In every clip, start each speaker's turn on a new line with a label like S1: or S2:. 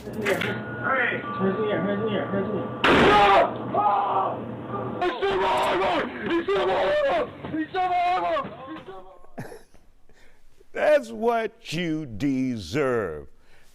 S1: Hey!
S2: That's what you deserve.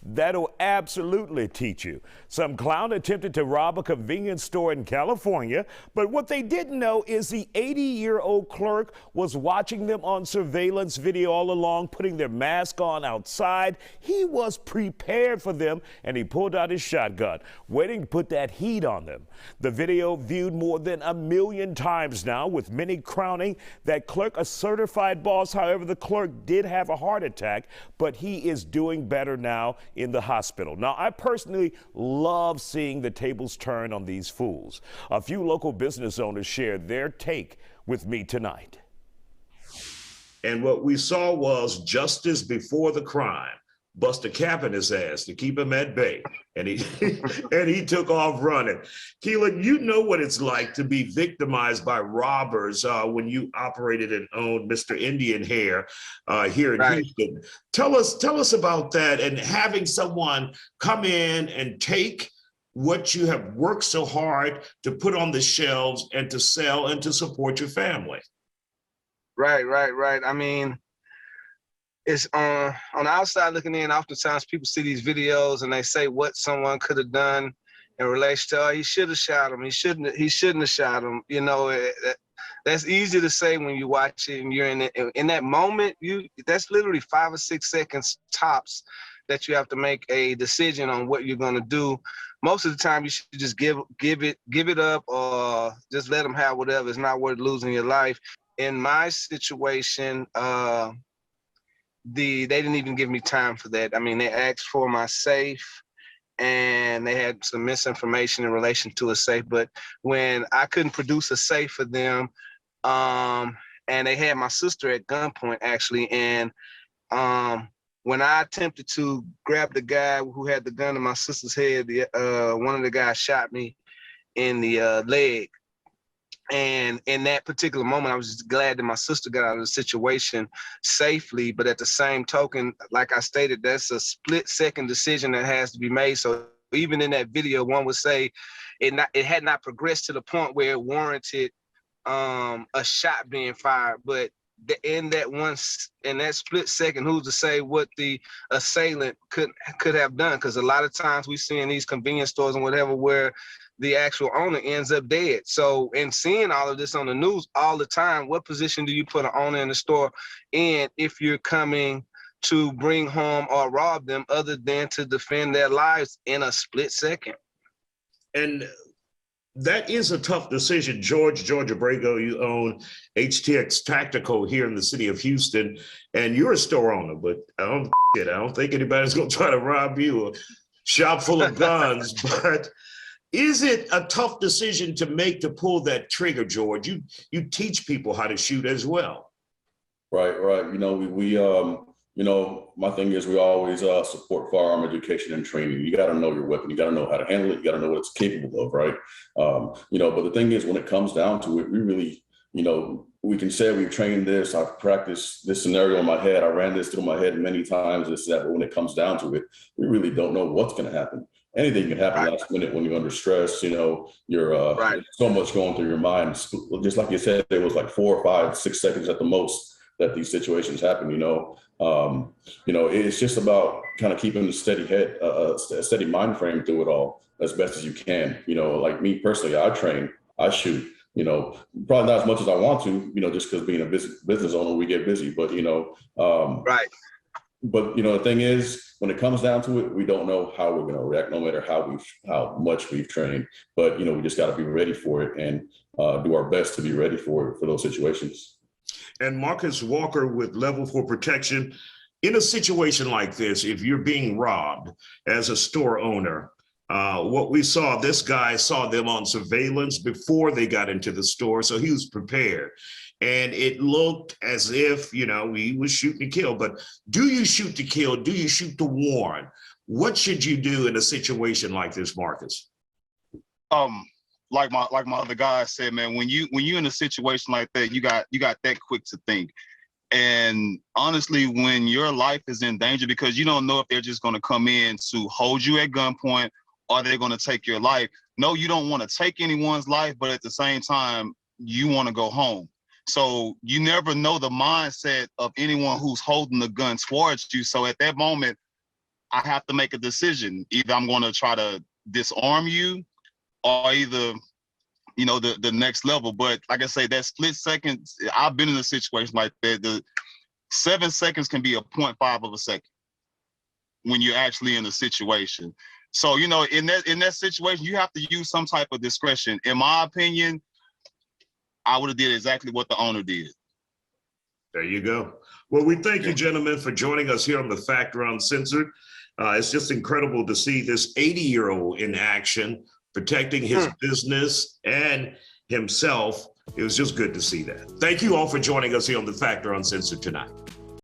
S2: That'll absolutely teach you. Some clown attempted to rob a convenience store in California, but what they didn't know is the 80-year-old clerk was watching them on surveillance video all along, putting their mask on outside. He was prepared for them, and he pulled out his shotgun, waiting to put that heat on them. The video viewed more than 1 million times now, with many crowning that clerk a certified boss. However, the clerk did have a heart attack, but he is doing better now in the hospital. Now, I personally love seeing the tables turn on these fools. A few local business owners shared their take with me tonight.
S3: And what we saw was justice before the crime. Bust a cap in his ass to keep him at bay. And he and he took off running. Keelan, you know what it's like to be victimized by robbers when you operated and owned Mr. Indian Hair here in Houston. Tell us about that, and having someone come in and take what you have worked so hard to put on the shelves and to sell and to support your family.
S4: Right. I mean, it's on the outside looking in. Oftentimes people see these videos and they say what someone could have done in relation to, oh, he should have shot him. He shouldn't have shot him. You know, that's easy to say when you watch it and you're in that moment. That's literally 5 or 6 seconds tops that you have to make a decision on what you're going to do. Most of the time, you should just give it up, or just let them have whatever. It's not worth losing your life. In my situation, they didn't even give me time for that. I mean, they asked for my safe, and they had some misinformation in relation to a safe. But when I couldn't produce a safe for them, and they had my sister at gunpoint actually, and when I attempted to grab the guy who had the gun in my sister's head, one of the guys shot me in the leg. And in that particular moment, I was just glad that my sister got out of the situation safely. But at the same token, like I stated, that's a split-second decision that has to be made. So even in that video, one would say it had not progressed to the point where it warranted a shot being fired. But in that split second, who's to say what the assailant could have done? Because a lot of times we see in these convenience stores and whatever where the actual owner ends up dead. So in seeing all of this on the news all the time, what position do you put an owner in the store in if you're coming to bring home or rob them, other than to defend their lives in a split second?
S3: And that is a tough decision. George Abrego, you own HTX Tactical here in the city of Houston, and you're a store owner, but I don't think anybody's gonna try to rob you, a shop full of guns. But is it a tough decision to make, to pull that trigger, George? You teach people how to shoot as well.
S5: Right. You know, we you know, my thing is we always support firearm education and training. You got to know your weapon. You got to know how to handle it. You got to know what it's capable of, right? You know, but the thing is, when it comes down to it, we really, you know, we can say we've trained this, I've practiced this scenario in my head, I ran this through my head many times, this, that, but when it comes down to it, we really don't know what's going to happen. Anything can happen last minute when you're under stress. You know, you're so much going through your mind. Just like you said, there was like 4 or 5, 6 seconds at the most that these situations happen. You know, it's just about kind of keeping a steady head, a steady mind frame through it all as best as you can. You know, like me personally, I train, I shoot. You know, probably not as much as I want to. You know, just because being a business owner, we get busy. But you know, But you know, the thing is, when it comes down to it, we don't know how we're going to react, no matter how much we've trained. But you know, we just got to be ready for it and do our best to be ready for those situations.
S3: And Marcus Walker with Level 4 Protection, in a situation like this, if you're being robbed as a store owner, what we saw, this guy saw them on surveillance before they got into the store, so he was prepared. And it looked as if, you know, he was shooting to kill. But do you shoot to kill? Do you shoot to warn? What should you do in a situation like this, Marcus?
S6: Like my other guy said, man, when you in a situation like that, you got that quick to think. And honestly, when your life is in danger, because you don't know if they're just going to come in to hold you at gunpoint or they're going to take your life. No, you don't want to take anyone's life, but at the same time, you want to go home. So you never know the mindset of anyone who's holding the gun towards you. So at that moment, I have to make a decision. Either I'm going to try to disarm you or either, you know, the next level. But like I say, that split second, I've been in a situation like that. The 7 seconds can be a 0.5 of a second when you're actually in a situation. So, you know, in that situation, you have to use some type of discretion. In my opinion, I would have did exactly what the owner did.
S3: There you go. Well, we thank you, gentlemen, for joining us here on The Factor Uncensored. It's just incredible to see this 80-year-old in action, protecting his business and himself. It was just good to see that. Thank you all for joining us here on The Factor Uncensored tonight.